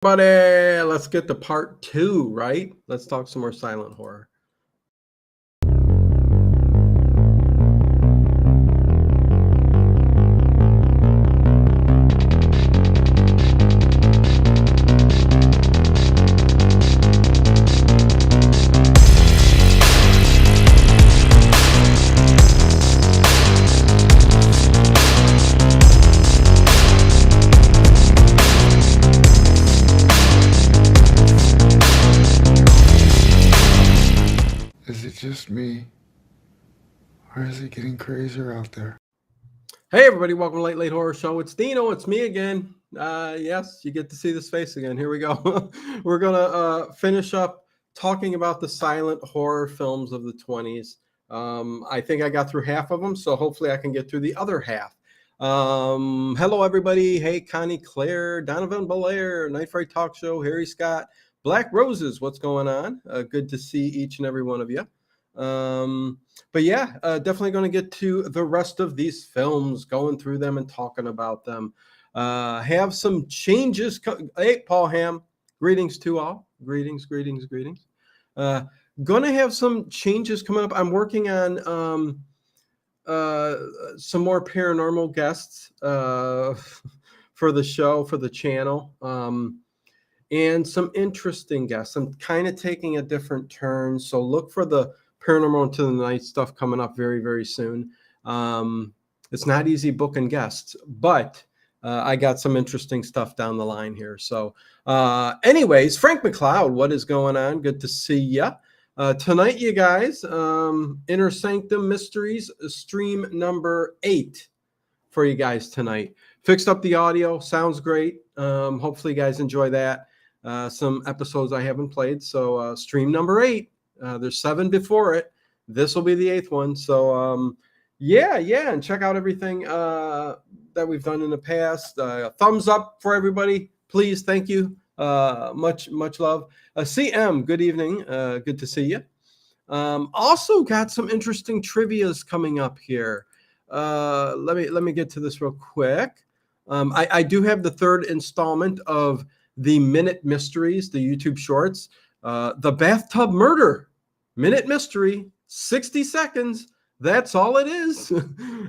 Buddy, let's get to part 2, right? Let's talk some more silent horror. Is it just me? Or is it getting crazier out there? Hey, everybody, welcome to Late Late Horror Show. It's Dino. It's me again. Yes, you get to see this face again. Here we go. We're going to finish up talking about the silent horror films of the 20s. I think I got through half of them, so hopefully I can get through the other half. Hello, everybody. Hey, Connie Claire, Donovan Belair, Night Fright Talk Show, Harry Scott, Black Roses. What's going on? Good to see each and every one of you. But yeah, definitely going to get to the rest of these films, going through them and talking about them. Have some changes. Hey, Paul Ham, greetings to all. Greetings. Going to have some changes coming up. I'm working on some more paranormal guests for the show, for the channel. And some interesting guests. I'm kind of taking a different turn, so look for the Paranormal Into the Night stuff coming up very, very soon. It's not easy booking guests, but I got some interesting stuff down the line here. So anyways, Frank McLeod, what is going on? Good to see ya. Tonight, you guys, Inner Sanctum Mysteries, stream number 8 for you guys tonight. Fixed up the audio, sounds great. Hopefully you guys enjoy that. Some episodes I haven't played. So stream number 8. There's 7 before it. This will be the 8th one. So yeah, and check out everything that we've done in the past. Thumbs up for everybody, please. Thank you. Much love. CM, good evening. Good to see you. Also got some interesting trivias coming up here. Let me get to this real quick. I do have the 3rd installment of the Minute Mysteries, the YouTube shorts. The Bathtub Murder Minute Mystery, 60 seconds. That's all it is.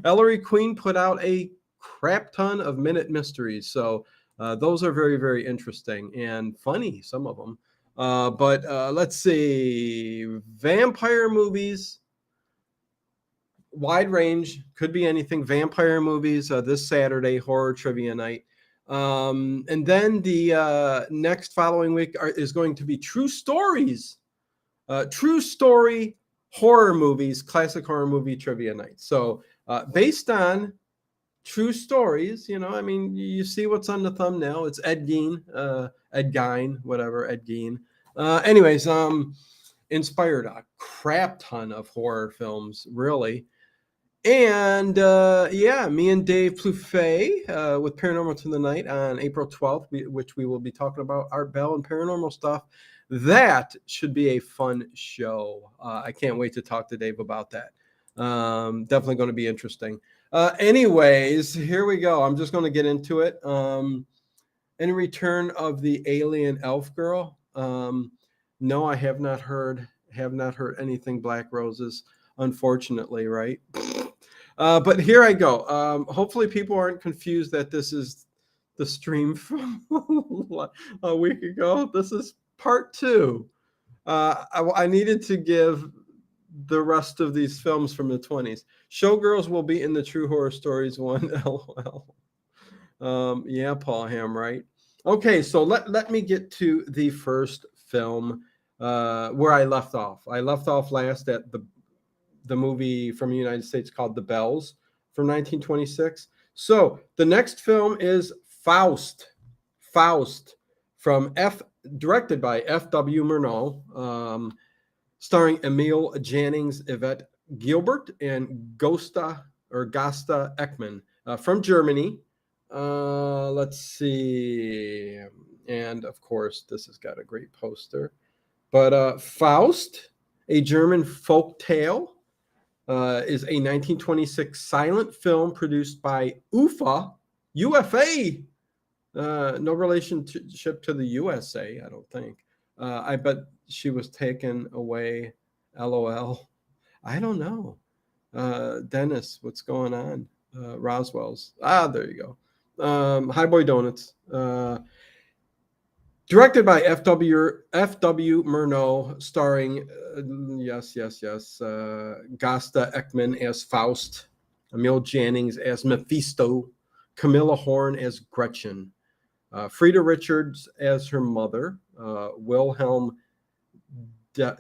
Ellery Queen put out a crap ton of Minute Mysteries. So those are very, very interesting and funny, some of them. But let's see. Vampire movies. Wide range. Could be anything. Vampire movies this Saturday, horror trivia night. And then the next following week is going to be True Stories. True story horror movies, classic horror movie trivia night. So based on true stories, you see what's on the thumbnail. It's Ed Gein, Ed Gein. Anyways, inspired a crap ton of horror films, really. And me and Dave Plouffe with Paranormal to the Night on April 12th, which we will be talking about Art Bell and paranormal stuff. That should be a fun show. I can't wait to talk to Dave about that. Definitely going to be interesting. Anyways, here we go. I'm just going to get into it. In Return of the Alien Elf Girl. No, I have not heard anything Black Roses, unfortunately, right? But here I go. Hopefully people aren't confused that this is the stream from a week ago. This is part 2. I needed to give the rest of these films from the 20s. Showgirls will be in the True Horror Stories one. LOL. Yeah, Paul Ham, right? Okay, so let me get to the first film where I left off. I left off last at the movie from the United States called The Bells from 1926. So the next film is Faust. Faust from directed by F.W. Murnau, starring Emil Jannings, Yvette Gilbert, and Gosta Ekman from Germany. Let's see. And of course, this has got a great poster. But Faust, a German folk tale, is a 1926 silent film produced by UFA No relationship to the USA, I don't think. I bet she was taken away. LOL. I don't know. Dennis, what's going on? Roswell's. There you go. Hi Boy Donuts. Directed by F.W. Murnau, starring, yes, Gasta Ekman as Faust, Emil Jannings as Mephisto, Camilla Horn as Gretchen, Frida Richards as her mother, Wilhelm De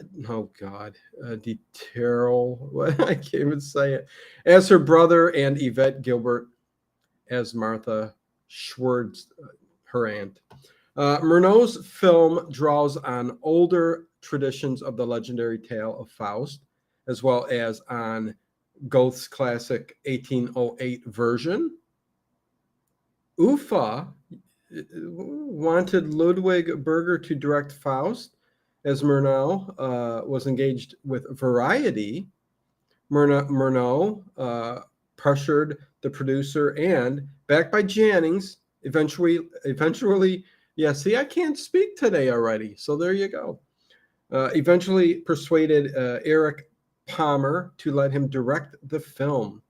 Terrell, I can't even say it, as her brother, and Yvette Gilbert as Martha Schwartz, her aunt. Murnau's film draws on older traditions of the legendary tale of Faust, as well as on Goethe's classic 1808 version. UFA wanted Ludwig Berger to direct Faust, as Murnau was engaged with Variety. Murnau pressured the producer and, backed by Jannings, eventually, yeah, see, I can't speak today already, so there you go. Eventually persuaded Erich Palmer to let him direct the film.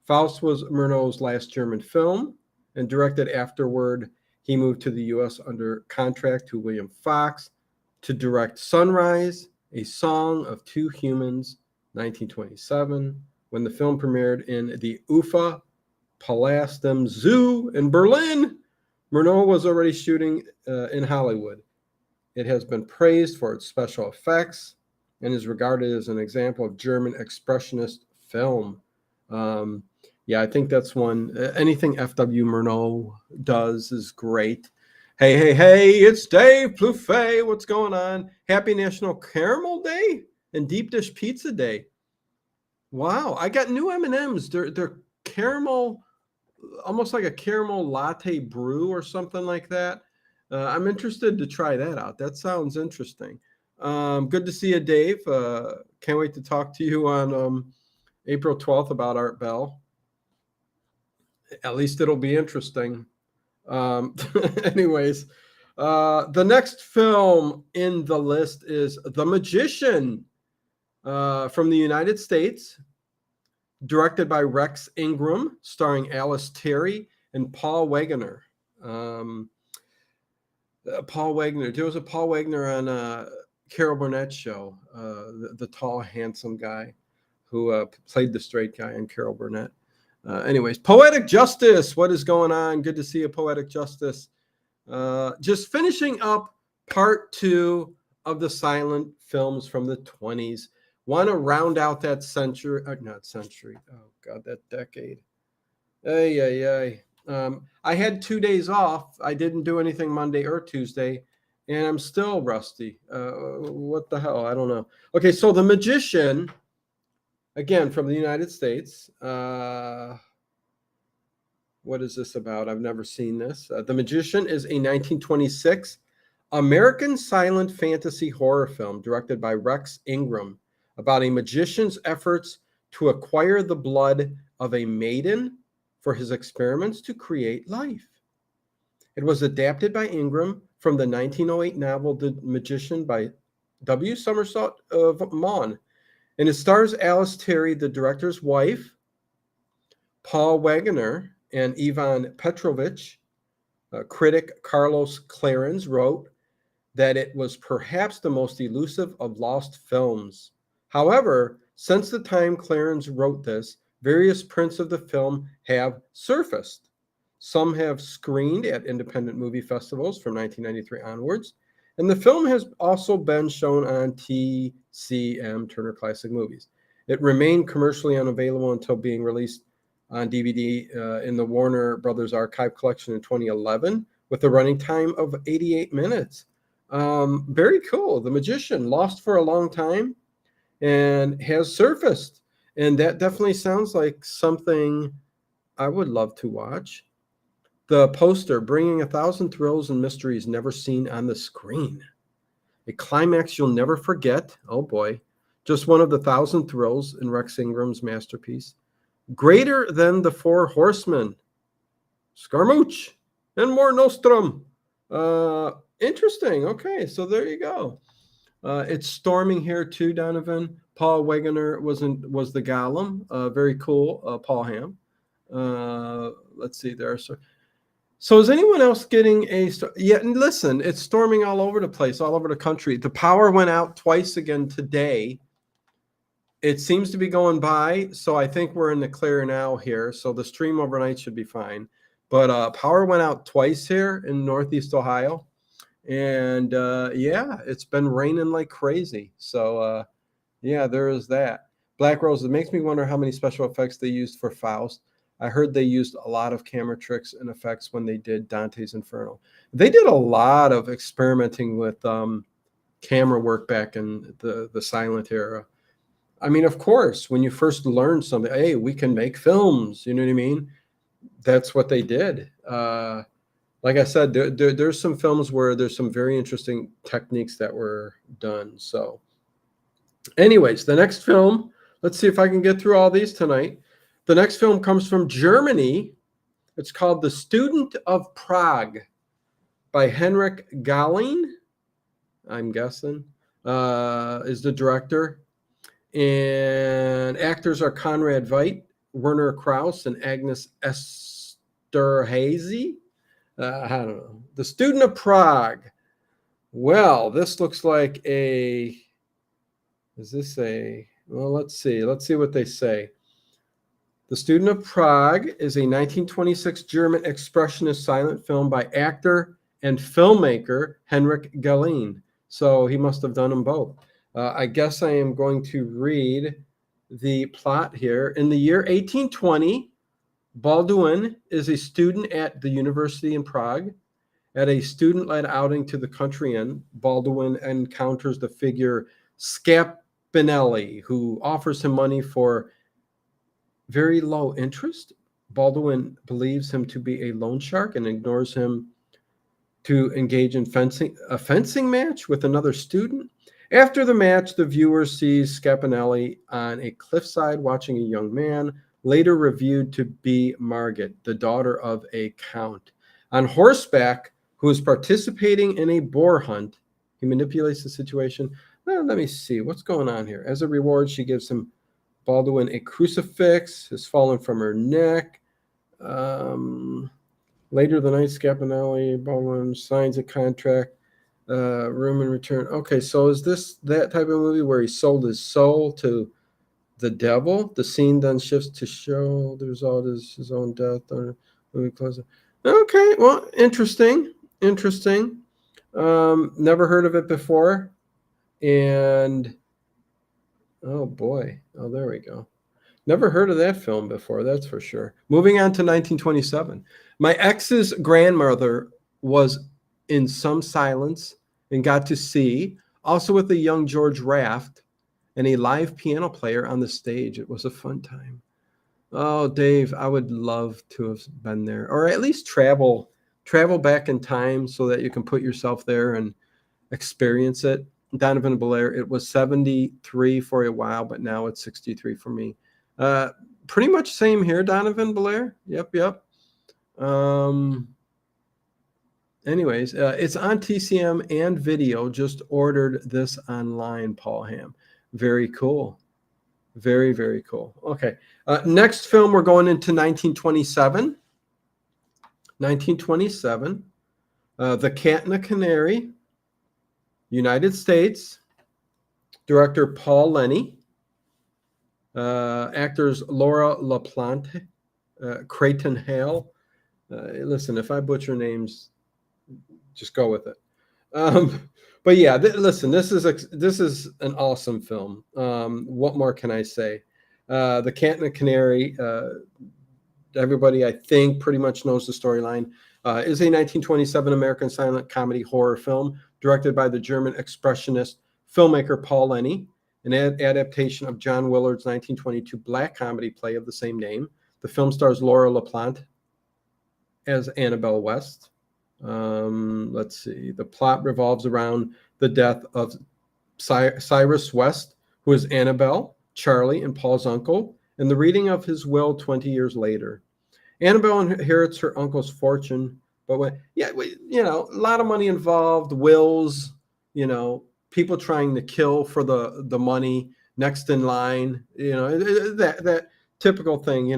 Faust was Murnau's last German film, and directed afterward. He moved to the U.S. under contract to William Fox to direct Sunrise, A Song of Two Humans, 1927, when the film premiered in the UFA Palast dem Zoo in Berlin. Murnau was already shooting in Hollywood. It has been praised for its special effects and is regarded as an example of German expressionist film. Yeah, I think that's one. Anything F.W. Murnau does is great. Hey, it's Dave Plouffe. What's going on? Happy National Caramel Day and Deep Dish Pizza Day. Wow, I got new M&Ms. They're caramel, almost like a caramel latte brew or something like that. I'm interested to try that out. That sounds interesting. Good to see you, Dave. Can't wait to talk to you on April 12th about Art Bell. At least it'll be interesting. Anyways, the next film in the list is The Magician from the United States, directed by Rex Ingram, starring Alice Terry and Paul Wegener. Paul Wegener. There was a Paul Wegener on Carol Burnett's show, the tall, handsome guy who played the straight guy in Carol Burnett. Anyways, Poetic Justice. What is going on? Good to see you, Poetic Justice. Just finishing up part 2 of the silent films from the 20s. Want to round out that century, not century. Oh God, that decade. I had 2 days off. I didn't do anything Monday or Tuesday, and I'm still rusty. What the hell? I don't know. Okay, so The Magician, again, from the United States. What is this about? I've never seen this. The Magician is a 1926 American silent fantasy horror film directed by Rex Ingram about a magician's efforts to acquire the blood of a maiden for his experiments to create life. It was adapted by Ingram from the 1908 novel The Magician by W. Somerset Maugham, and it stars Alice Terry, the director's wife, Paul Wegener, and Ivan Petrovich. Critic Carlos Clarence wrote that it was perhaps the most elusive of lost films. However, since the time Clarence wrote this, various prints of the film have surfaced. Some have screened at independent movie festivals from 1993 onwards, and the film has also been shown on TCM, Turner Classic Movies. It remained commercially unavailable until being released on DVD in the Warner Brothers Archive Collection in 2011 with a running time of 88 minutes. Very cool. The Magician, lost for a long time and has surfaced. And that definitely sounds like something I would love to watch. The poster, bringing 1,000 thrills and mysteries never seen on the screen. A climax you'll never forget. Oh boy. Just one of the 1,000 thrills in Rex Ingram's masterpiece. Greater than the Four Horsemen. Scaramouche. and more Nostrum. Interesting. Okay, so there you go. It's storming here too, Donovan. Paul Wegener was the Gollum. Very cool, Paul Ham. Let's see there. So is anyone else getting a? Yeah, and listen, it's storming all over the place, all over the country. The power went out twice again today. It seems to be going by, so I think we're in the clear now here. So the stream overnight should be fine. But power went out twice here in Northeast Ohio. And yeah, it's been raining like crazy. So yeah, there is that. Black Rose, it makes me wonder how many special effects they used for Faust. I heard they used a lot of camera tricks and effects when they did Dante's Inferno. They did a lot of experimenting with camera work back in the silent era. I mean, of course, when you first learn something, hey, we can make films, you know what I mean? That's what they did. Like I said, there's some films where there's some very interesting techniques that were done. So anyways, the next film, let's see if I can get through all these tonight. The next film comes from Germany. It's called The Student of Prague by Henrik Galeen, I'm guessing, is the director. And actors are Conrad Veidt, Werner Krauss, and Agnes Esterhazy. I don't know. The Student of Prague. Well, this looks like a. Is this a? Well, let's see. Let's see what they say. The Student of Prague is a 1926 German expressionist silent film by actor and filmmaker Henrik Galeen. So he must have done them both. I guess I am going to read the plot here. In the year 1820, Balduin is a student at the university in Prague. At a student-led outing to the country inn, Balduin encounters the figure Scapinelli, who offers him money for very low interest. Balduin believes him to be a loan shark and ignores him to engage in a fencing match with another student. After the match, the viewer sees Scapinelli on a cliffside watching a young man, later revealed to be Margit, the daughter of a count. On horseback, who is participating in a boar hunt, he manipulates the situation. Well, let me see. What's going on here? As a reward, she gives him Balduin a crucifix, has fallen from her neck. Later the night, Scapinelli, Balduin signs a contract. Room in return. Okay, so is this that type of movie where he sold his soul to the devil? The scene then shifts to show there's all his own death. Movie closes. Okay, well, interesting. Never heard of it before. And oh boy. Oh, there we go. Never heard of that film before, that's for sure. Moving on to 1927. My ex's grandmother was in some silence and got to see, also with a young George Raft and a live piano player on the stage. It was a fun time. Oh, Dave, I would love to have been there, or at least travel back in time so that you can put yourself there and experience it. Donovan Belair, it was 73 for a while, but now it's 63 for me. Pretty much same here, Donovan Belair. Yep. Anyways, it's on TCM and video. Just ordered this online, Paul Ham. Very cool. Very, very cool. Okay. Next film, we're going into 1927. 1927. The Cat and the Canary. United States. Director Paul Lenny. Actors Laura LaPlante, Creighton Hale. Listen, if I butcher names, just go with it. But yeah, listen, this is an awesome film. What more can I say? The Cat and the Canary. Everybody, I think, pretty much knows the storyline. Is a 1927 American silent comedy horror film directed by the German expressionist filmmaker Paul Lenny, an adaptation of John Willard's 1922 black comedy play of the same name. The film stars Laura LaPlante as Annabelle West. Let's see. The plot revolves around the death of Cyrus West, who is Annabelle, Charlie, and Paul's uncle, and the reading of his will 20 years later. Annabelle inherits her uncle's fortune, But a lot of money involved, wills, people trying to kill for the money, next in line, that typical thing,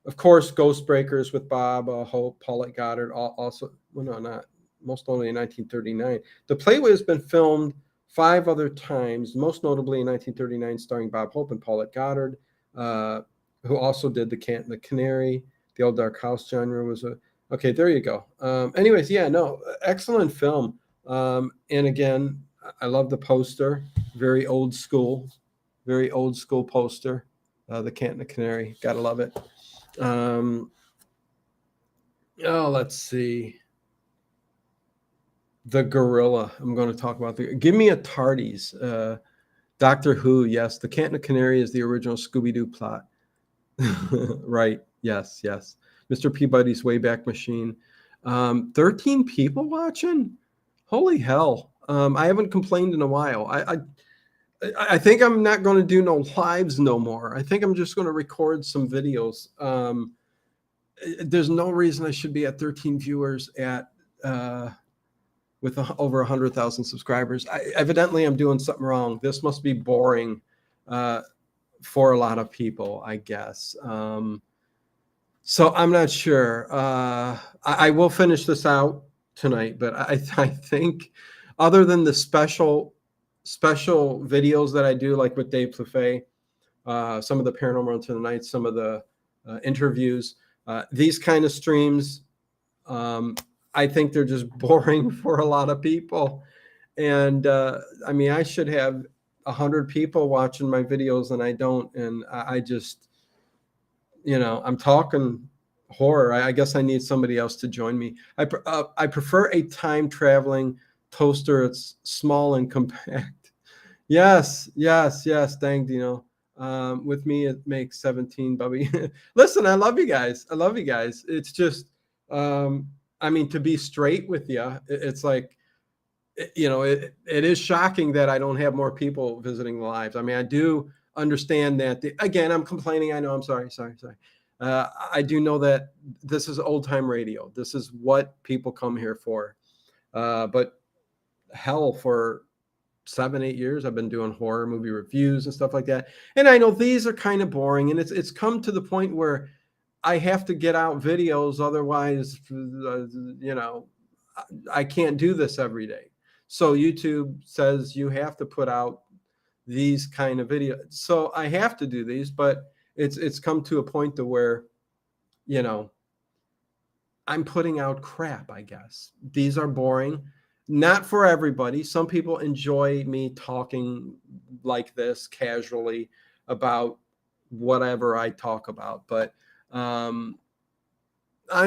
of course, Ghost Breakers with Bob Hope, Paulette Goddard, also, well, no, not most notably in 1939. The play has been filmed 5 other times, most notably in 1939, starring Bob Hope and Paulette Goddard, who also did The Cat and the Canary. The Old Dark House genre was okay. There you go. Anyways, excellent film. And again, I love the poster. Very old school poster. The Cat and the Canary. Gotta love it. Let's see. The Gorilla. I'm going to talk about give me a Tardies. Doctor Who. Yes, The Cat and the Canary is the original Scooby-Doo plot. Right. Yes. Mr. Peabody's Wayback Machine. 13 people watching. Holy hell. I haven't complained in a while. I think I'm not going to do no lives no more. I think I'm just going to record some videos. There's no reason I should be at 13 viewers with over 100,000 subscribers. Evidently, I'm doing something wrong. This must be boring for a lot of people, I guess. So I'm not sure. I will finish this out tonight, but I think other than the special videos that I do, like with Dave Plouffe, some of the Paranormal into the Night, some of the interviews, these kind of streams, I think they're just boring for a lot of people. And I should have 100 people watching my videos, and I don't. And I just, I'm talking horror. I guess I need somebody else to join me. I prefer a time traveling toaster. It's small and compact. Yes. Dang, Dino. With me, it makes 17, Bubby. Listen, I love you guys. It's just, to be straight with you, it's like, it is shocking that I don't have more people visiting the lives. I do understand that. Again, I'm complaining. I know. I'm sorry. I do know that this is old time radio. This is what people come here for. But hell, for 7-8 years, I've been doing horror movie reviews and stuff like that. And I know these are kind of boring, and it's come to the point where I have to get out videos. Otherwise, I can't do this every day. So YouTube says you have to put out these kind of videos. So I have to do these, but it's come to a point to where, I'm putting out crap, I guess. These are boring. Not for everybody. Some people enjoy me talking like this casually about whatever I talk about, but I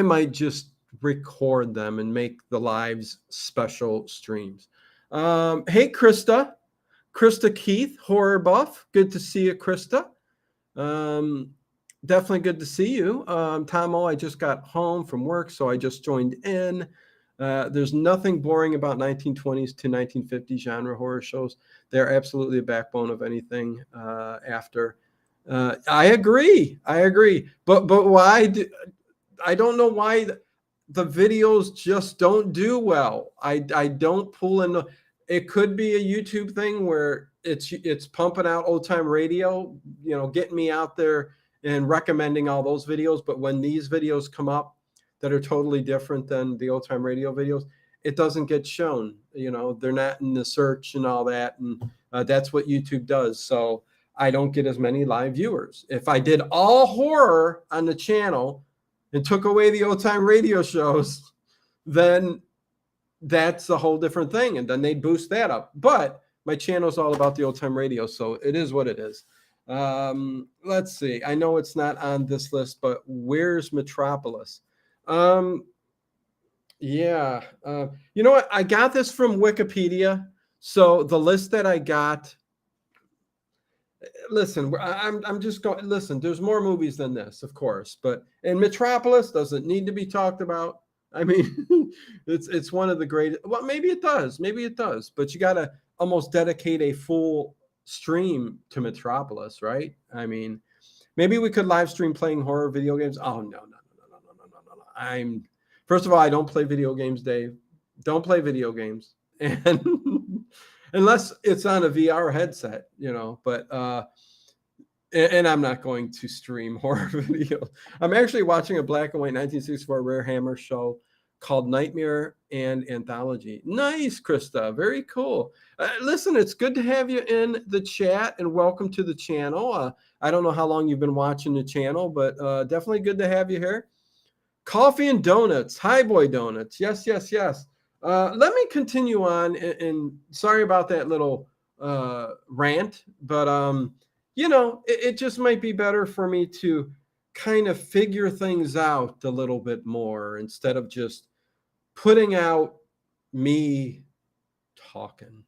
might just record them and make the lives special streams. Hey, Krista Keith, horror buff. Good to see you, Krista. Definitely good to see you. Tomo, I just got home from work, so I just joined in. There's nothing boring about 1920s to 1950s genre horror shows. They're absolutely a backbone of anything after. I agree. But why? I don't know why the videos just don't do well. I don't pull in. It could be a YouTube thing where it's pumping out old time radio, getting me out there and recommending all those videos. But when these videos come up that are totally different than the old time radio videos, it doesn't get shown. They're not in the search and all that. And that's what YouTube does. So I don't get as many live viewers. If I did all horror on the channel and took away the old time radio shows, then that's a whole different thing. And then they'd boost that up. But my channel is all about the old time radio. So it is what it is. Let's see. I know it's not on this list, but where's Metropolis? You know what? I got this from Wikipedia. So the list that I got, listen, I'm just going, listen, there's more movies than this, of course, and Metropolis doesn't need to be talked about. It's one of the great, well, maybe it does, but you got to almost dedicate a full stream to Metropolis, right? Maybe we could live stream playing horror video games. Oh, no. First of all, I don't play video games, Dave. Don't play video games. And unless it's on a VR headset, but and I'm not going to stream horror videos. I'm actually watching a black and white 1964 Rare Hammer show called Nightmare and Anthology. Nice, Krista. Very cool. Listen, it's good to have you in the chat, and welcome to the channel. I don't know how long you've been watching the channel, but definitely good to have you here. Coffee and donuts. Hi, boy donuts. Yes, yes, yes. Let me continue on, and sorry about that little rant, but it just might be better for me to kind of figure things out a little bit more instead of just putting out me talking.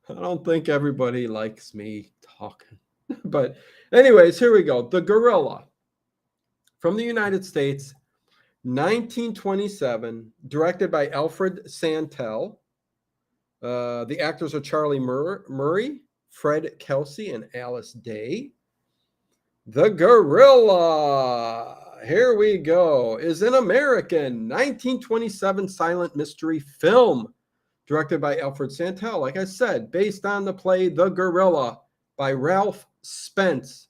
I don't think everybody likes me talking. But anyways, here we go. The Gorilla from the United States, 1927, directed by Alfred Santel. The actors are Charlie Murray, Fred Kelsey, and Alice Day. The Gorilla, here we go, is an American 1927 silent mystery film directed by Alfred Santel, like I said, based on the play The Gorilla by Ralph Spence.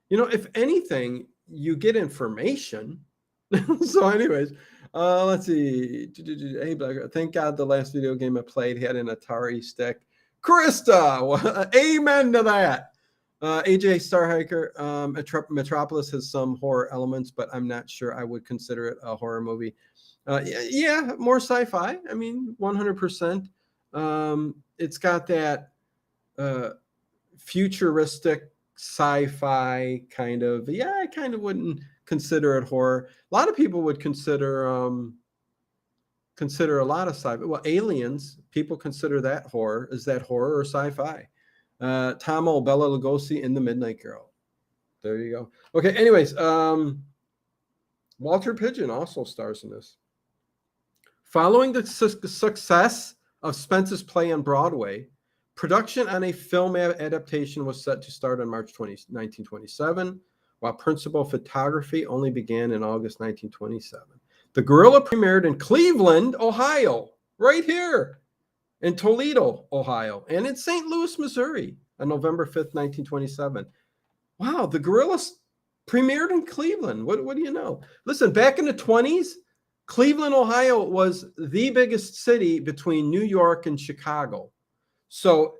If anything, you get information. So anyways, let's see. Hey, Blacker, thank God the last video game I played had an Atari stick. Krista, amen to that. AJ Starhiker, Metropolis has some horror elements, but I'm not sure I would consider it a horror movie. Yeah, more sci-fi. I mean, 100%. It's got that futuristic sci-fi kind of. Yeah, I kind of wouldn't consider it horror. A lot of people would consider a lot of sci-fi. Well, Aliens, people consider that horror. Is that horror or sci-fi? Tomo, Bela Lugosi in The Midnight Girl. There you go. Okay, anyways, Walter Pidgeon also stars in this. Following the success of Spence's play on Broadway, production on a film adaptation was set to start on March 1927, while principal photography only began in August 1927. The Gorilla premiered in Cleveland, Ohio, right here, in Toledo, Ohio, and in St. Louis, Missouri on November 5th, 1927. Wow, the Gorilla premiered in Cleveland. What do you know? Listen, back in the 20s, Cleveland, Ohio was the biggest city between New York and Chicago. So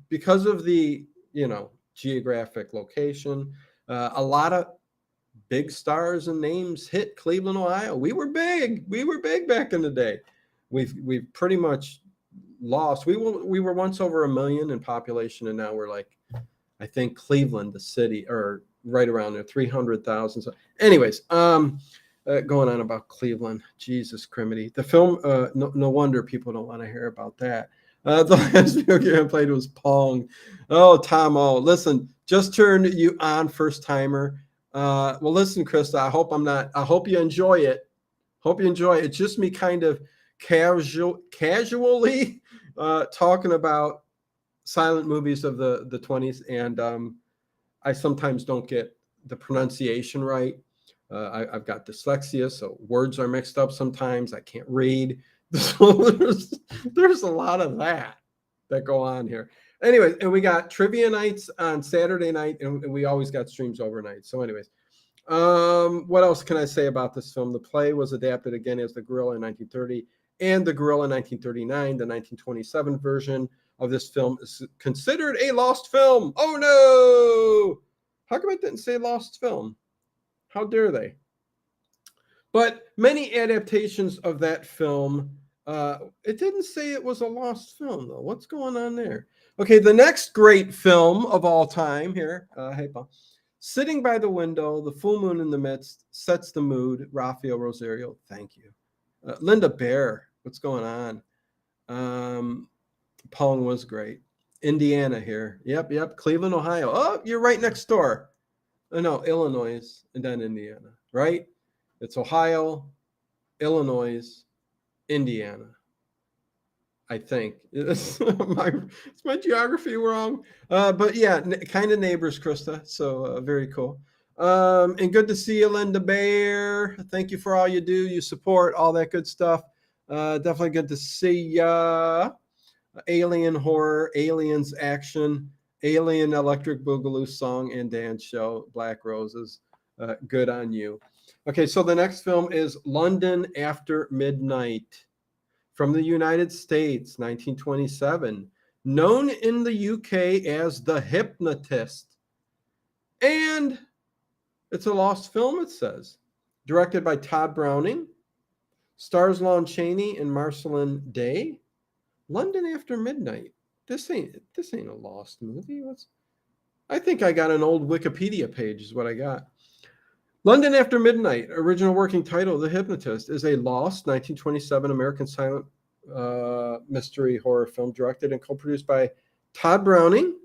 because of the, geographic location, a lot of big stars and names hit Cleveland, Ohio. We were big. We were big back in the day. We've pretty much lost. We were once over 1 million in population, and now we're like, I think Cleveland, the city, or right around there, 300,000. So anyways, going on about Cleveland. Jesus criminy. The film, no wonder people don't want to hear about that. The last video game I played was Pong. Oh, Tomo, listen, just turned you on, first timer. Well, listen, Krista, I hope you enjoy it. Hope you enjoy it. It's just me kind of casually talking about silent movies of the 20s, and I sometimes don't get the pronunciation right. I've got dyslexia, so words are mixed up sometimes. I can't read. So there's a lot of that go on here. Anyways, and we got trivia nights on Saturday night, and we always got streams overnight. So anyways, what else can I say about this film? The play was adapted again as The Gorilla in 1930 and The Gorilla in 1939. The 1927 version of this film is considered a lost film. Oh no! How come I didn't say lost film? How dare they? But many adaptations of that film, it didn't say it was a lost film, though. What's going on there? Okay, the next great film of all time here, hey, Paul. Sitting by the Window, The Full Moon in the Midst, Sets the Mood, Rafael Rosario, thank you. Linda Bear, what's going on? Pong was great. Indiana here. Yep. Cleveland, Ohio. Oh, you're right next door. No, Illinois, and then Indiana, right? It's Ohio, Illinois, Indiana. I think. Is my geography wrong? But yeah, kind of neighbors, Krista. So very cool. And good to see you, Linda Bear. Thank you for all you do, you support, all that good stuff. Definitely good to see ya. Alien horror, aliens action, alien electric boogaloo song and dance show, Black Roses. Good on you. Okay, so the next film is London After Midnight from the United States, 1927, known in the UK as The Hypnotist. And it's a lost film, it says. Directed by Todd Browning. Stars Lon Chaney and Marceline Day. London After Midnight. This ain't a lost movie. I think I got an old Wikipedia page is what I got. London After Midnight, original working title, The Hypnotist, is a lost 1927 American silent mystery horror film directed and co-produced by Todd Browning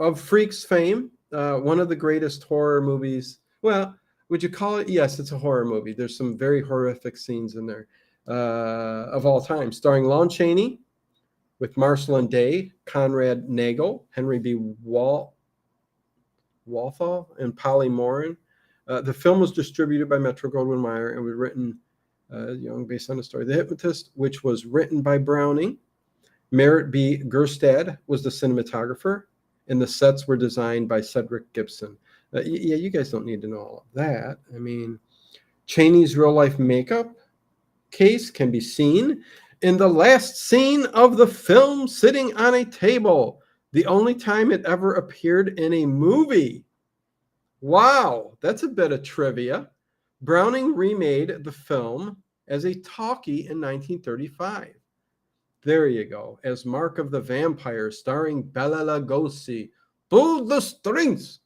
of Freaks fame, one of the greatest horror movies. Well, would you call it? Yes, it's a horror movie. There's some very horrific scenes in there of all time, starring Lon Chaney with Marceline Day, Conrad Nagel, Henry B. Walthall, and Polly Morin. The film was distributed by Metro-Goldwyn-Mayer and was written based on the story The Hypnotist, which was written by Browning. Merritt B. Gerstad was the cinematographer, and the sets were designed by Cedric Gibson. Yeah, you guys don't need to know all of that. I mean, Chaney's real-life makeup case can be seen in the last scene of the film, sitting on a table, the only time it ever appeared in a movie. Wow, that's a bit of trivia. Browning remade the film as a talkie in 1935. There you go, as Mark of the Vampire, starring Bela Lugosi. Pull the strings,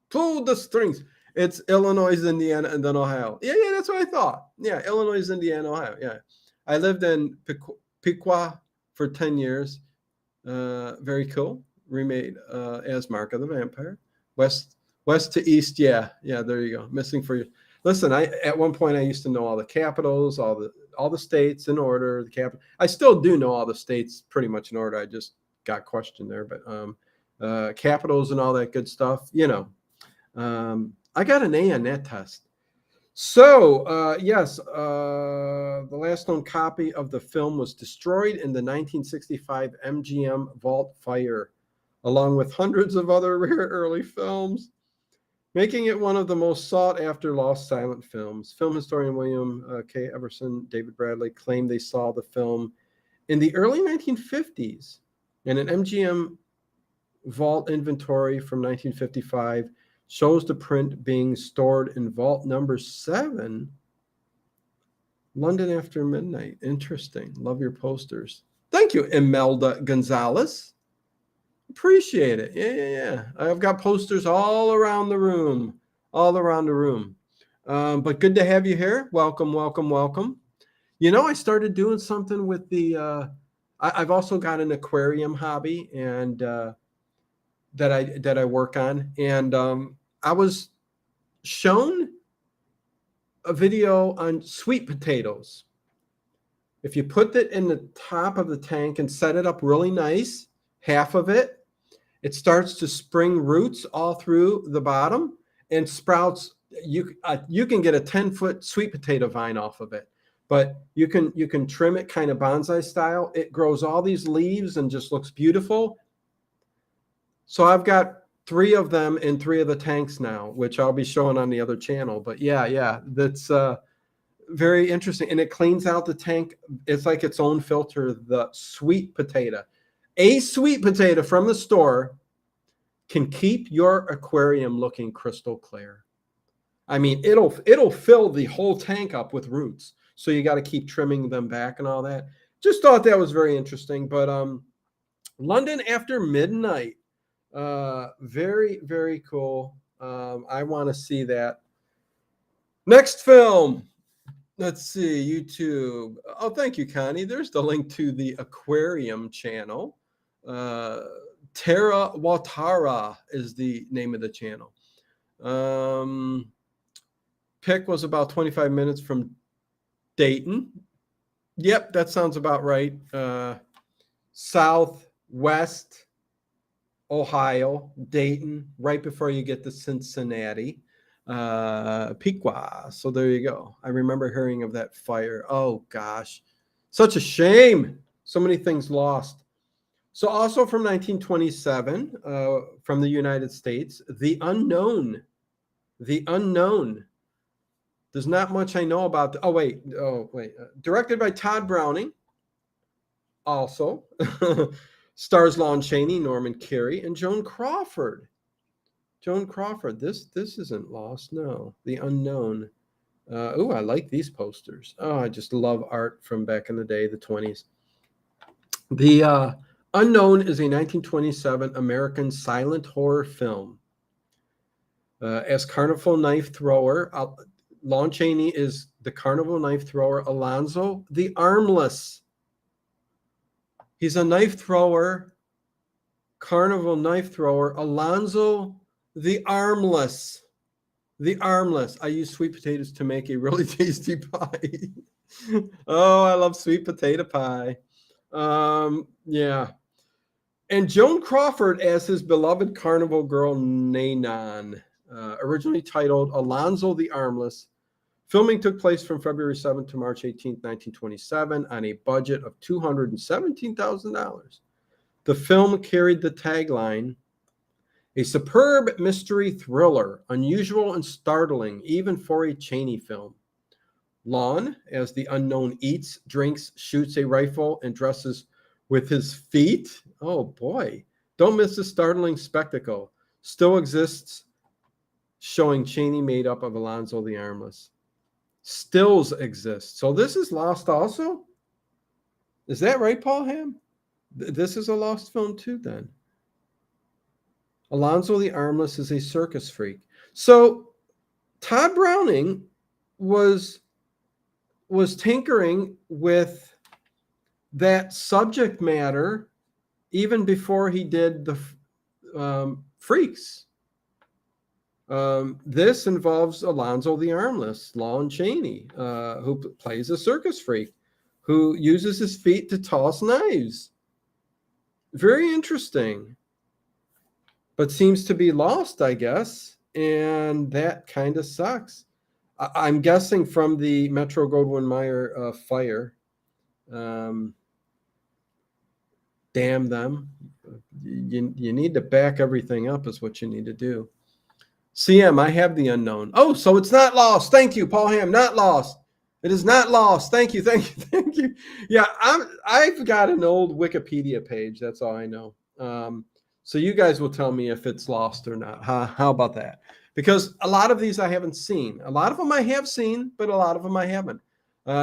pull the strings. It's Illinois, Indiana, and then Ohio. Yeah, that's what I thought. Yeah, Illinois, Indiana, Ohio. Yeah, I lived in Piqua for 10 years. Very cool. Remade as Mark of the Vampire. West to east. Yeah. There you go. Missing for you. Listen, at one point I used to know all the capitals, all the states in order. I still do know all the states pretty much in order. I just got questioned there, but capitals and all that good stuff. I got an A on that test. So, yes, the last known copy of the film was destroyed in the 1965 MGM Vault fire, along with hundreds of other rare early films, making it one of the most sought-after lost silent films. Film historian William K. Everson, David Bradley claimed they saw the film in the early 1950s, and an MGM Vault inventory from 1955 shows the print being stored in vault number 7. London After Midnight. Interesting. Love your posters. Thank you, Imelda Gonzalez. Appreciate it. Yeah. I've got posters all around the room. But good to have you here. Welcome. I started doing something with the I've also got an aquarium hobby and that I work on. And I was shown a video on sweet potatoes. If you put it in the top of the tank and set it up really nice, half of it starts to spring roots all through the bottom and sprouts. You can get a 10-foot sweet potato vine off of it, but you can trim it kind of bonsai style. It grows all these leaves and just looks beautiful. So I've got 3 of them in 3 of the tanks now, which I'll be showing on the other channel. But yeah, that's very interesting. And it cleans out the tank. It's like its own filter, the sweet potato. A sweet potato from the store can keep your aquarium looking crystal clear. I mean, it'll fill the whole tank up with roots. So you got to keep trimming them back and all that. Just thought that was very interesting. But London After Midnight. Very, very cool. I want to see that. Next film. Let's see, YouTube. Oh, thank you, Connie. There's the link to the aquarium channel. Terra Watara is the name of the channel. Pick was about 25 minutes from Dayton. Yep, that sounds about right. Southwest Ohio, Dayton, right before you get to Cincinnati, Piqua. So there you go. I remember hearing of that fire. Oh gosh, such a shame. So many things lost. So also from 1927, from the United States, The Unknown. The Unknown. There's not much I know about. Oh wait. Directed by Todd Browning. Also, stars Lon Chaney, Norman Carey, and Joan Crawford. Joan Crawford. This isn't lost. No, The Unknown. I like these posters. Oh, I just love art from back in the day, the 20s. The Unknown is a 1927 American silent horror film. As carnival knife thrower, Lon Chaney is the carnival knife thrower Alonzo the Armless. He's a knife thrower, carnival knife thrower, Alonzo the Armless. The Armless. I use sweet potatoes to make a really tasty pie. Oh, I love sweet potato pie. Yeah. And Joan Crawford as his beloved carnival girl, Nanon, originally titled Alonzo the Armless. Filming took place from February 7th to March 18th, 1927, on a budget of $217,000. The film carried the tagline, a superb mystery thriller, unusual and startling, even for a Chaney film. Lon, as the unknown, eats, drinks, shoots a rifle, and dresses with his feet. Oh boy. Don't miss the startling spectacle. Still exists, showing Chaney made up of Alonzo the Armless. Stills exist. So this is lost also? Is that right, Paul Ham? This is a lost film too, then. Alonzo the Armless is a circus freak. So Todd Browning was tinkering with that subject matter even before he did the Freaks. This involves Alonzo the Armless, Lon Chaney, who plays a circus freak, who uses his feet to toss knives. Very interesting, but seems to be lost, I guess, and that kind of sucks. I'm guessing from the Metro-Goldwyn-Mayer fire. Damn them. You need to back everything up is what you need to do. CM, I have The Unknown. Oh, so it's not lost. Thank you, Paul Ham. Not lost. It is not lost. Thank you. Yeah, I've got an old Wikipedia page. That's all I know. So you guys will tell me if it's lost or not. How about that? Because a lot of these I haven't seen. A lot of them I have seen, but a lot of them I haven't.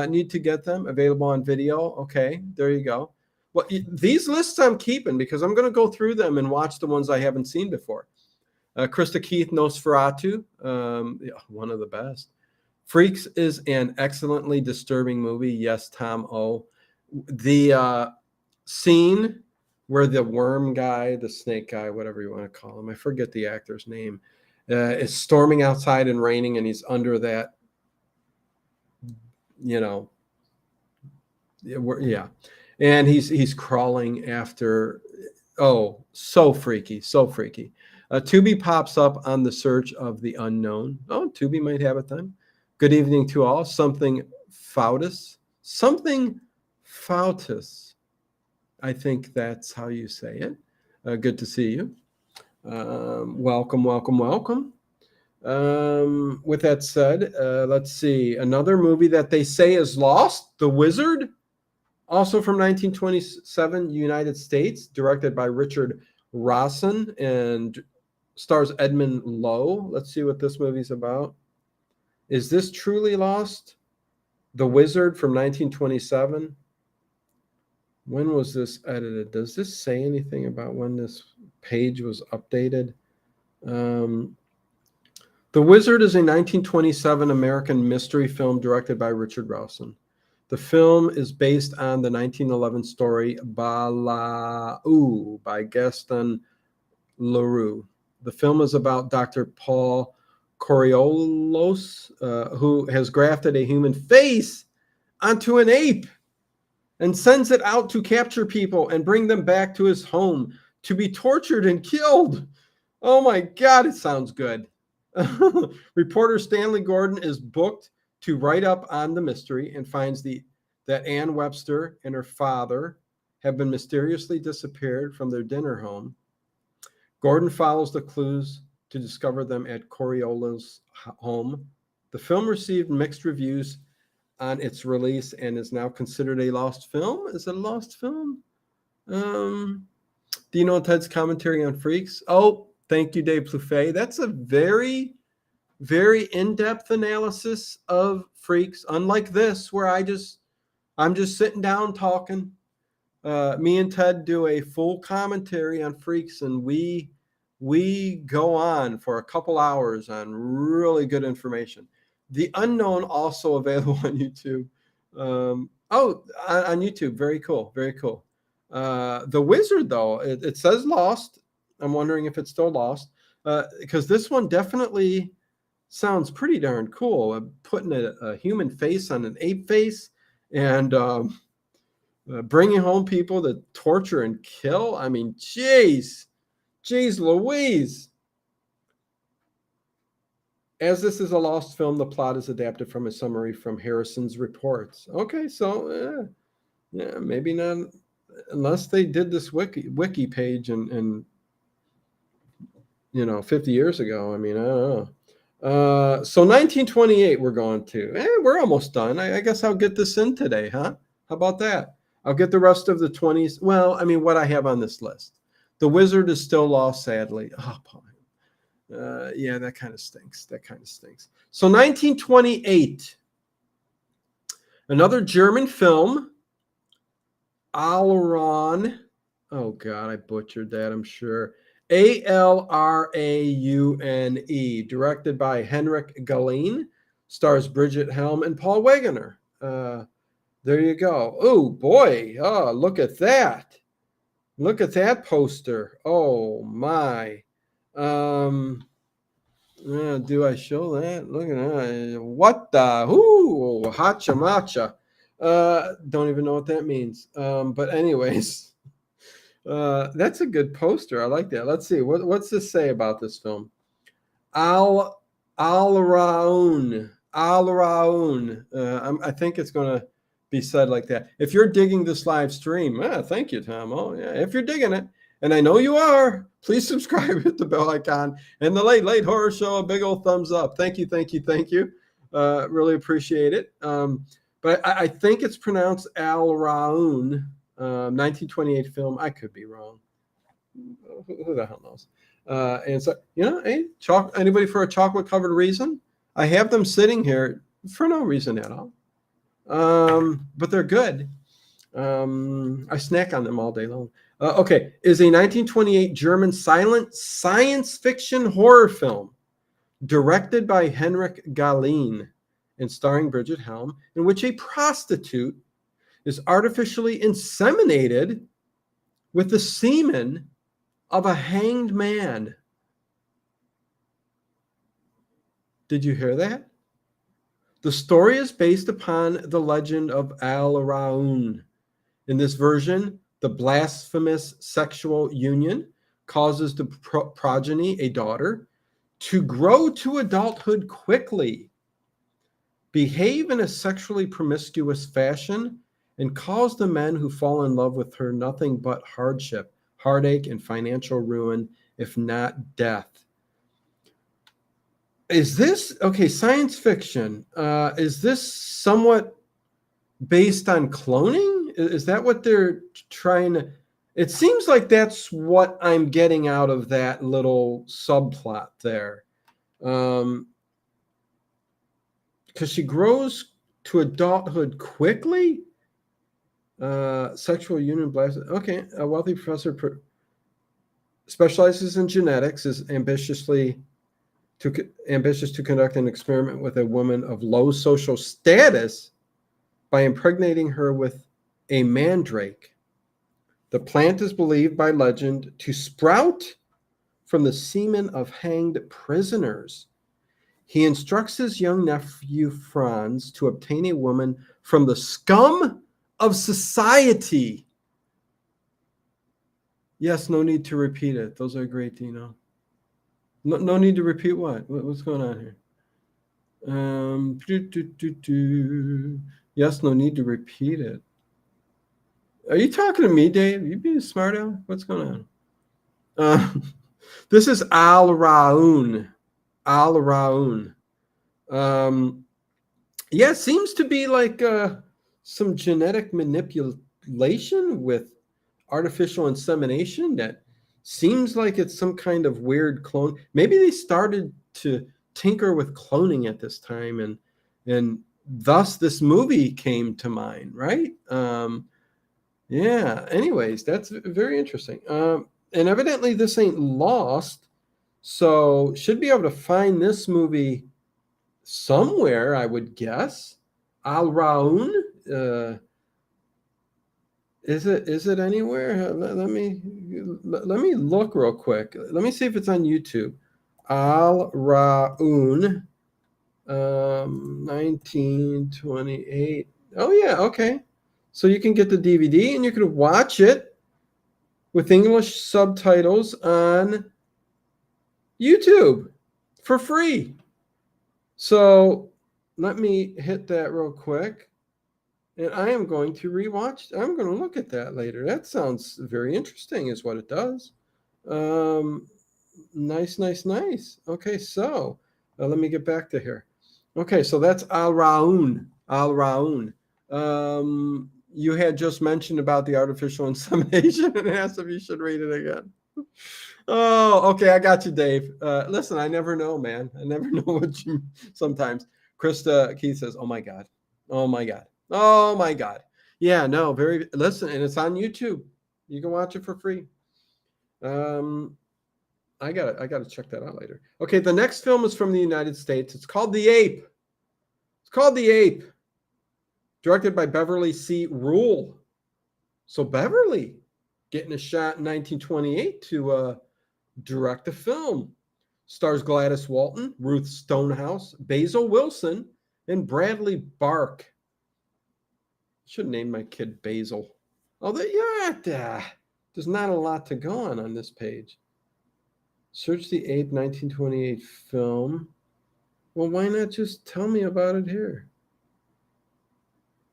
Need to get them available on video. Okay, there you go. Well, these lists I'm keeping because I'm going to go through them and watch the ones I haven't seen before. Krista Keith, Nosferatu, one of the best. Freaks is an excellently disturbing movie. Yes, Tom O. The scene where the worm guy, the snake guy, whatever you want to call him, I forget the actor's name, is storming outside and raining, and he's under that, yeah. And he's crawling after. Oh, so freaky. Tubi pops up on the search of the unknown. Oh, Tubi might have it then. Good evening to all. Something Fautus. I think that's how you say it. Good to see you. Welcome. With that said, let's see. Another movie that they say is lost, The Wizard. Also from 1927, United States, directed by Richard Rawson and stars Edmund Lowe. Let's see what this movie's about. Is this truly lost? The Wizard from 1927. When was this edited? Does this say anything about when this page was updated? The Wizard is a 1927 American mystery film directed by Richard Rawson. The film is based on the 1911 story Balaou by Gaston Leroux. The film is about Dr. Paul Coriolis, who has grafted a human face onto an ape and sends it out to capture people and bring them back to his home to be tortured and killed. Oh my God, it sounds good. Reporter Stanley Gordon is booked to write up on the mystery and finds that Ann Webster and her father have been mysteriously disappeared from their dinner home. Gordon follows the clues to discover them at Coriola's home. The film received mixed reviews on its release and is now considered a lost film. Is it a lost film? Do you know Ted's commentary on Freaks? Oh, thank you, Dave Plouffe. That's a very, very in-depth analysis of Freaks, unlike this, where I'm just sitting down talking. Me and Ted do a full commentary on Freaks, and we go on for a couple hours on really good information. The Unknown, also available on YouTube. On YouTube. Very cool. Very cool. The Wizard, though, it says lost. I'm wondering if it's still lost, because this one definitely sounds pretty darn cool. Putting a human face on an ape face and bringing home people to torture and kill. I mean, jeez Louise. As this is a lost film, the plot is adapted from a summary from Harrison's reports. Okay, so yeah, maybe not, unless they did this wiki page and 50 years ago. I mean, I don't know. So 1928 we're going to. We're almost done. I guess I'll get this in today, huh? How about that? I'll get the rest of the 20s. Well, I mean, what I have on this list. The Wizard is still lost, sadly. Oh, boy. Yeah, that kind of stinks. So 1928, another German film, Alraune. Oh, God, I butchered that, I'm sure. Alraune, directed by Henrik Galeen, stars Bridget Helm and Paul Wegener. There you go. Oh, boy. Oh, look at that. Look at that poster. Oh, my. Do I show that? Look at that. What the? Ooh, hacha macha. Don't even know what that means. But anyways, that's a good poster. I like that. Let's see. What's this say about this film? Alraune. I think it's going to be said like that. If you're digging this live stream, thank you, Tom. Oh, yeah. If you're digging it, and I know you are, please subscribe, hit the bell icon, and the Late Horror Show, a big old thumbs up. Thank you. Really appreciate it. But I think it's pronounced Alraune, 1928 film. I could be wrong. Who the hell knows? And so, hey, anybody for a chocolate-covered reason? I have them sitting here for no reason at all. But they're good. I snack on them all day long. Okay, is a 1928 German silent science fiction horror film directed by Henrik Galeen and starring Bridget Helm, in which a prostitute is artificially inseminated with the semen of a hanged man. Did you hear that? The story is based upon the legend of Alraune. In this version, the blasphemous sexual union causes the progeny, a daughter, to grow to adulthood quickly, behave in a sexually promiscuous fashion, and cause the men who fall in love with her nothing but hardship, heartache, and financial ruin, if not death. Is this, okay, science fiction, is this somewhat based on cloning? Is that what they're trying to? It seems like that's what I'm getting out of that little subplot there. Because she grows to adulthood quickly. Sexual union blast. Okay, a wealthy professor specializes in genetics, is ambitious to conduct an experiment with a woman of low social status by impregnating her with a mandrake. The plant is believed by legend to sprout from the semen of hanged prisoners. He instructs his young nephew Franz to obtain a woman from the scum of society. Yes, no need to repeat it. Those are great, Dino. No need to repeat what? What's going on here? Yes, no need to repeat it. Are you talking to me, Dave? You being smart aleck? What's going on? This is Al Raun. Al Raun. Yeah, it seems to be like some genetic manipulation with artificial insemination that seems like it's some kind of weird clone. Maybe they started to tinker with cloning at this time, and thus this movie came to mind, right? Yeah. Anyways, that's very interesting. And evidently this ain't lost, so should be able to find this movie somewhere, I would guess. Al Raun. Is it anywhere? Let me look real quick. Let me see if it's on YouTube. Al Raun, 1928. Oh yeah, okay. So you can get the DVD and you can watch it with English subtitles on YouTube for free. So let me hit that real quick. And I am going to rewatch. I'm going to look at that later. That sounds very interesting, is what it does. Nice. Okay, so let me get back to here. Okay, so that's Al Raun. Al Raun. You had just mentioned about the artificial insemination and asked if you should read it again. Oh, okay, I got you, Dave. Listen, I never know, man. I never know what you sometimes. Krista Keith says, "Oh my God, oh my God, oh my God." Yeah, no, very. Listen, and it's on YouTube. You can watch it for free. I gotta check that out later. Okay, the next film is from the United States. It's called The Ape. It's called The Ape, directed by Beverly C. Rule. So Beverly getting a shot in 1928 to direct a film. Stars Gladys Walton, Ruth Stonehouse, Basil Wilson, and Bradley Bark. Should name my kid Basil. Although, yeah, there's not a lot to go on this page. Search the Ape 1928 film. Well, why not just tell me about it here?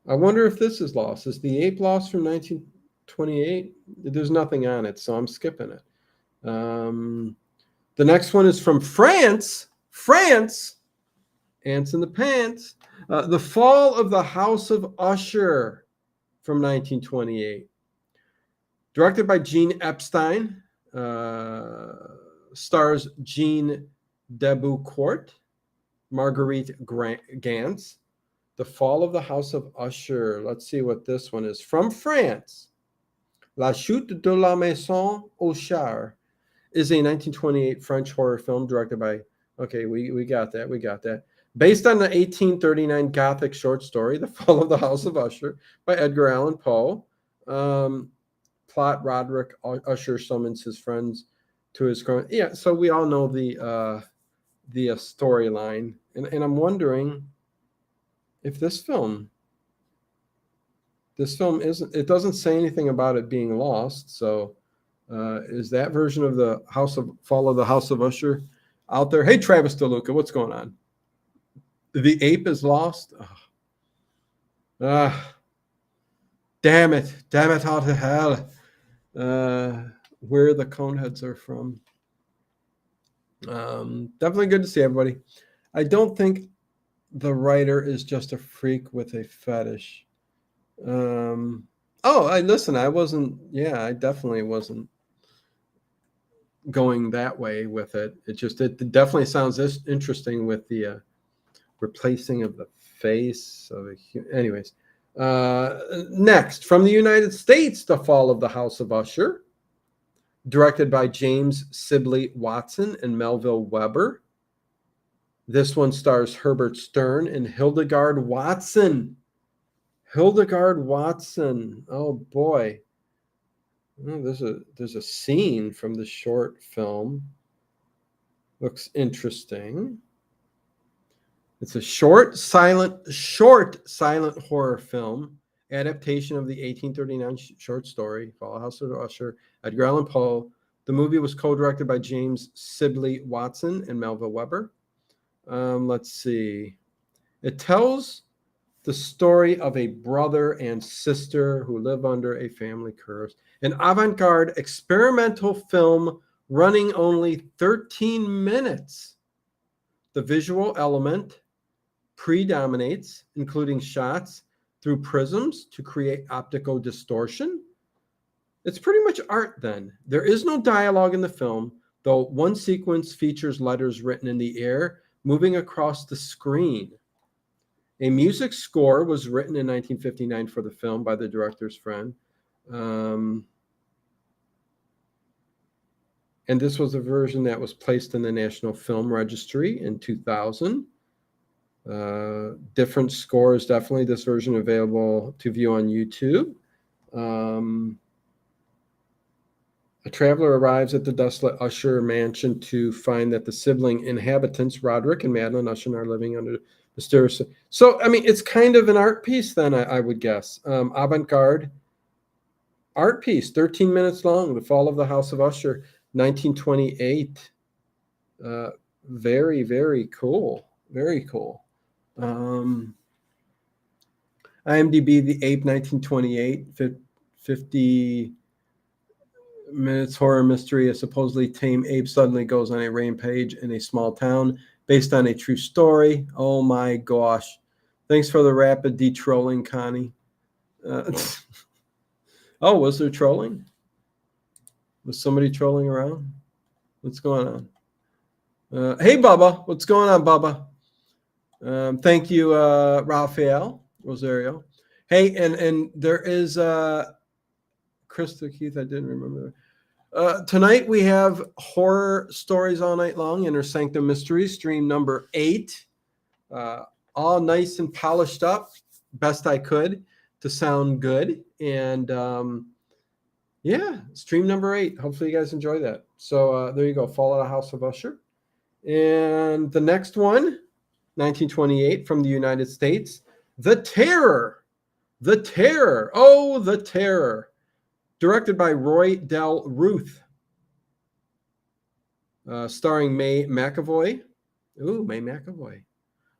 I wonder if this is lost. Is the Ape lost from 1928? There's nothing on it, so I'm skipping it. The next one is from France. France. Ants in the Pants. The Fall of the House of Usher from 1928. Directed by Gene Epstein. Stars Jean Deboucourt, Marguerite Gantz. The Fall of the House of Usher. Let's see what this one is. From France. La Chute de la Maison Usher is a 1928 French horror film directed by, okay, we got that. Based on the 1839 Gothic short story, The Fall of the House of Usher by Edgar Allan Poe. Plot, Roderick Usher summons his friends to his crime. Yeah, so we all know the storyline. And I'm wondering if this film isn't, it doesn't say anything about it being lost. So is that version of the Fall of the House of Usher out there? Hey, Travis DeLuca, what's going on? The Ape is lost? Damn it all to hell. Where the Coneheads are from. Definitely good to see everybody. I don't think the writer is just a freak with a fetish. I definitely wasn't going that way with it. It definitely sounds interesting with the replacing of the face of a. Anyways, next from the United States, The Fall of the House of Usher, directed by James Sibley Watson and Melville Weber. This one stars Herbert Stern and Hildegard Watson. Oh boy. Oh, there's a scene from the short film. Looks interesting. It's a short silent horror film adaptation of the 1839 short story, Follow House of Usher, Edgar Allan Poe. The movie was co-directed by James Sibley Watson and Melville Weber. Let's see. It tells the story of a brother and sister who live under a family curse. An avant-garde experimental film running only 13 minutes. The visual element predominates, including shots through prisms to create optical distortion. It's pretty much art then. There is no dialogue in the film, though one sequence features letters written in the air moving across the screen. A music score was written in 1959 for the film by the director's friend. And this was a version that was placed in the National Film Registry in 2000. Different scores, definitely. This version available to view on YouTube. A traveler arrives at the desolate Usher mansion to find that the sibling inhabitants, Roderick and Madeline Usher, are living under mysterious. So, I mean, it's kind of an art piece then, I would guess. Avant-garde art piece, 13 minutes long, The Fall of the House of Usher, 1928. Very, very cool. Very cool. IMDb, The Ape, 1928, 50 minutes horror mystery. A supposedly tame ape suddenly goes on a rampage in a small town based on a true story. Oh my gosh. Thanks for the rapid de-trolling, Connie. Oh, was there trolling? Was somebody trolling around? What's going on? Hey, Bubba. What's going on, Bubba? Thank you, Raphael Rosario. Hey, and there is Krista Keith. I didn't remember. Tonight we have Horror Stories All Night Long, Inner Sanctum Mysteries, stream number 8. All nice and polished up, best I could to sound good. And yeah, stream number 8. Hopefully you guys enjoy that. So there you go, Fall of the House of Usher. And the next one, 1928 from the United States, The Terror. The Terror. Oh, The Terror. Directed by Roy Del Ruth. Starring May McAvoy. Ooh, May McAvoy.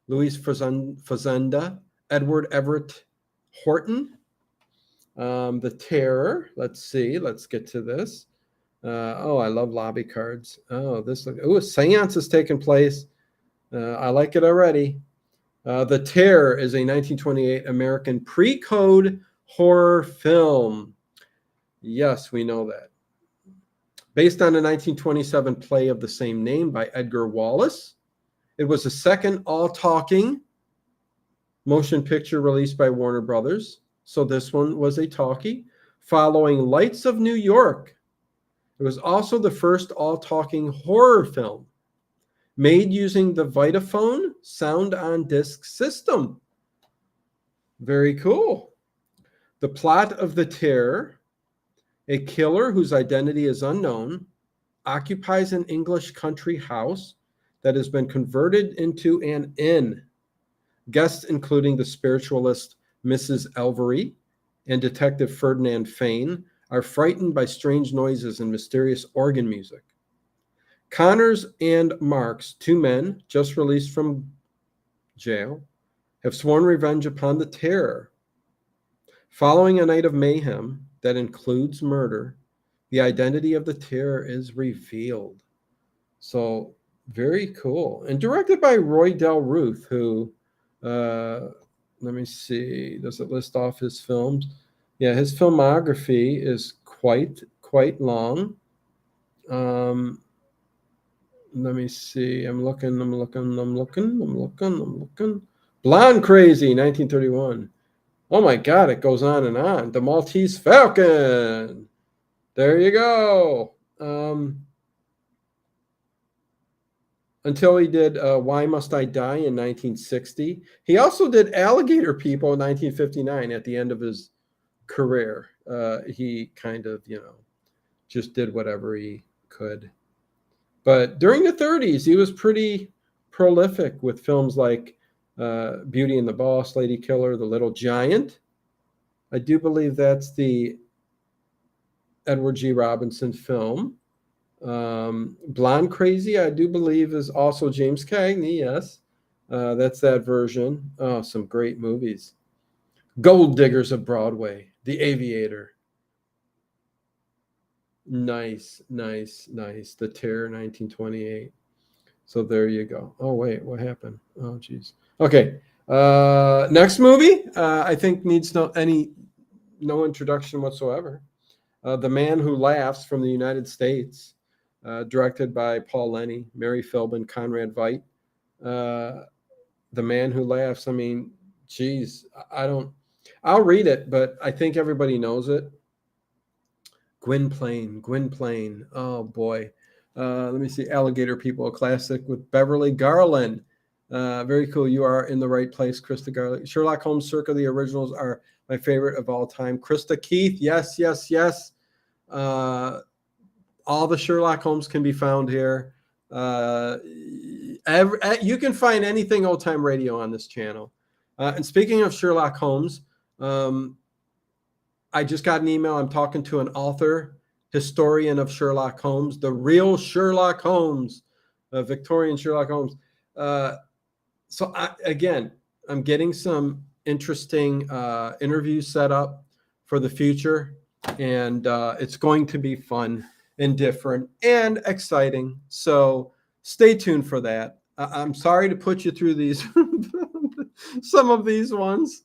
Louise Fazenda. Edward Everett Horton. The Terror. Let's see. Let's get to this. Oh, I love lobby cards. Oh, this. Oh, a seance is taking place. I like it already. The Terror is a 1928 American pre-code horror film. Yes, we know that. Based on a 1927 play of the same name by Edgar Wallace. It was the second all-talking motion picture released by Warner Brothers. So this one was a talkie. Following Lights of New York. It was also the first all-talking horror film made using the Vitaphone sound-on-disc system. Very cool. The plot of The Terror. A killer whose identity is unknown occupies an English country house that has been converted into an inn. Guests, including the spiritualist Mrs. Elvery and Detective Ferdinand Fane, are frightened by strange noises and mysterious organ music. Connors and Marks, 2 men just released from jail, have sworn revenge upon the terror. Following a night of mayhem that includes murder, the identity of the terror is revealed. So very cool. And directed by Roy Del Ruth, who, let me see, does it list off his films? Yeah, his filmography is quite long. Let me see. I'm looking. Blonde Crazy, 1931. Oh my God, it goes on and on. The Maltese Falcon. There you go. Until he did Why Must I Die in 1960. He also did Alligator People in 1959 at the end of his career. He kind of, just did whatever he could. But during the 30s, he was pretty prolific with films like Beauty and the Boss, Lady Killer, The Little Giant. I do believe that's the Edward G. Robinson film. Blonde Crazy, I do believe, is also James Cagney. Yes, that's that version. Oh, some great movies. Gold Diggers of Broadway, The Aviator. Nice, nice, nice. The Terror, 1928. So there you go. Oh wait, what happened? Oh geez. Okay. Next movie, I think needs no introduction whatsoever. The Man Who Laughs from the United States, directed by Paul Lenny, Mary Philbin, Conrad Veidt. The Man Who Laughs. I mean, geez, I don't. I'll read it, but I think everybody knows it. Gwynplaine, Gwynplaine. Oh boy. Let me see. Alligator People, a classic with Beverly Garland. Very cool. You are in the right place, Krista Garland. Sherlock Holmes circa the originals are my favorite of all time. Krista Keith, yes, yes, yes. All the Sherlock Holmes can be found here. You can find anything old time radio on this channel. And speaking of Sherlock Holmes, I just got an email. I'm talking to an author, historian of Sherlock Holmes, the real Sherlock Holmes, Victorian Sherlock Holmes. Again, I'm getting some interesting interviews set up for the future, and it's going to be fun and different and exciting. So stay tuned for that. I'm sorry to put you through these, some of these ones,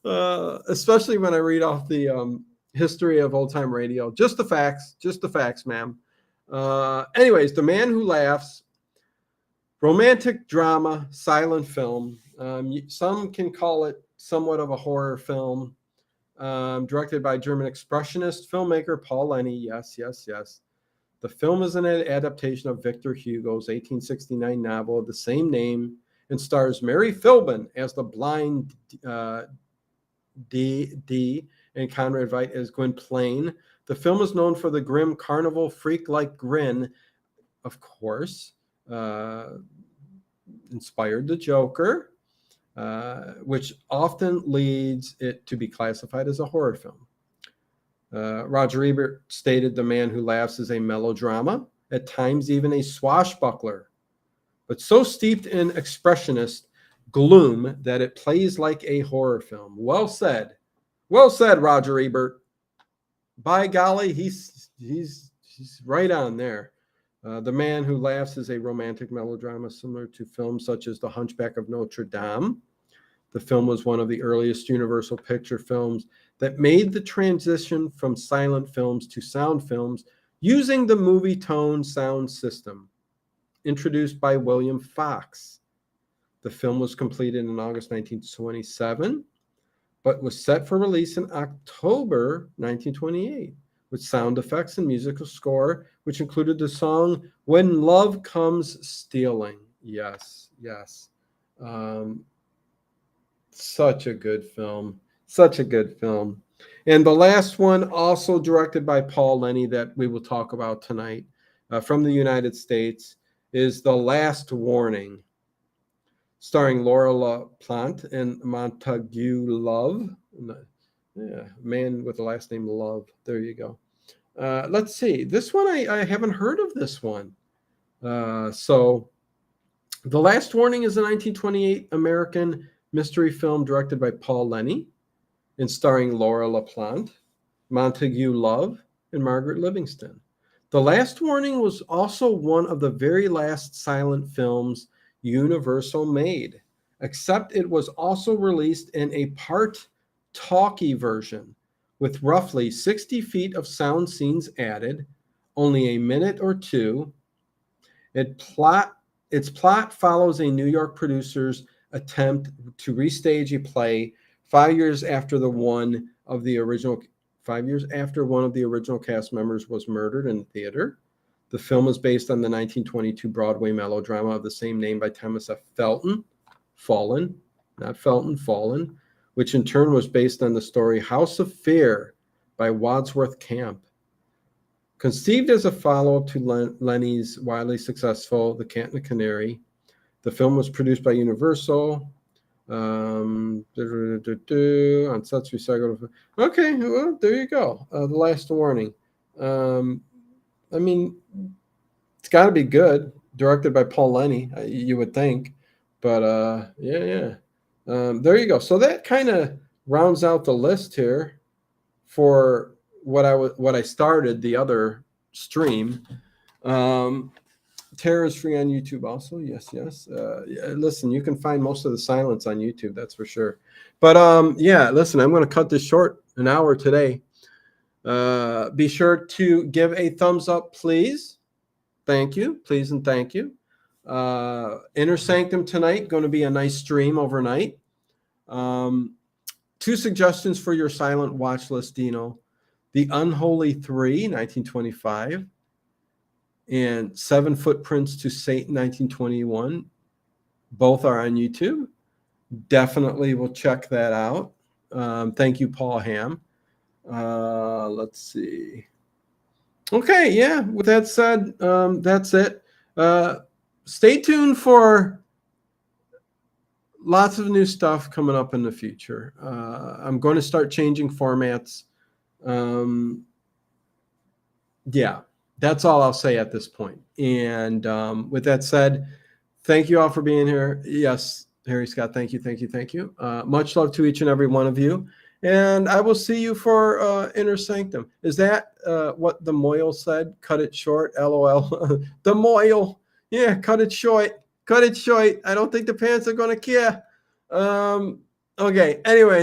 especially when I read off the history of old time radio. Just the facts, ma'am. Anyways, The Man Who Laughs, romantic drama, silent film. Some can call it somewhat of a horror film. Directed by German expressionist filmmaker Paul Lenny. Yes, yes, yes. The film is an adaptation of Victor Hugo's 1869 novel of the same name and stars Mary Philbin as the blind D and Conrad Veidt as Gwynplaine. The film is known for the grim carnival freak-like grin, of course, inspired the Joker, which often leads it to be classified as a horror film. Roger Ebert stated The Man Who Laughs is a melodrama, at times even a swashbuckler, but so steeped in expressionist gloom that it plays like a horror film. Well said, Roger Ebert. By golly, he's right on there. The Man Who Laughs is a romantic melodrama similar to films such as The Hunchback of Notre Dame. The film was one of the earliest Universal Picture films that made the transition from silent films to sound films using the movie tone sound system, introduced by William Fox. The film was completed in August 1927, but was set for release in October 1928 with sound effects and musical score, which included the song When Love Comes Stealing. Yes, yes. Such a good film. Such a good film. And the last one, also directed by Paul Lenny, that we will talk about tonight from the United States, is The Last Warning, starring Laura LaPlante and Montague Love. Yeah, man with the last name Love. There you go. Let's see. This one, I haven't heard of this one. So The Last Warning is a 1928 American mystery film directed by Paul Lenny and starring Laura LaPlante, Montague Love, and Margaret Livingston. The Last Warning was also one of the very last silent films Universal made, except it was also released in a part talkie version with roughly 60 feet of sound scenes added, only a minute or two. Its plot follows a New York producer's attempt to restage a play 5 years after one of the original cast members was murdered in the theater. The film is based on the 1922 Broadway melodrama of the same name by Thomas F. Felton, Fallen, which in turn was based on the story House of Fear by Wadsworth Camp. Conceived as a follow-up to Lenny's widely successful The Cat and the Canary, the film was produced by Universal, On sets recycled. Okay, well, there you go. The last warning. I mean, it's got to be good. Directed by Paul Lenny, you would think. But yeah. There you go. So that kind of rounds out the list here for what I started the other stream. Terror is free on YouTube also. Yes. Listen, you can find most of the silence on YouTube, that's for sure. But yeah, listen, I'm going to cut this short, an hour today. Be sure to give a thumbs up, please. Thank you. Please and thank you. Inner Sanctum tonight, going to be a nice stream overnight. 2 suggestions for your silent watch list, Dino. The Unholy 3, 1925. And 7 Footprints to Satan, 1921. Both are on YouTube. Definitely will check that out. Thank you, Paul Ham. Let's see. Okay, yeah, with that said, that's it. Stay tuned for lots of new stuff coming up in the future. I'm going to start changing formats. Yeah, that's all I'll say at this point. And with that said, thank you all for being here. Yes, Harry Scott, thank you. Much love to each and every one of you. And I will see you for Inner Sanctum. Is that what the Moyle said? Cut it short, LOL. The Moyle. Yeah, cut it short. I don't think the pants are going to care. Okay, anyway.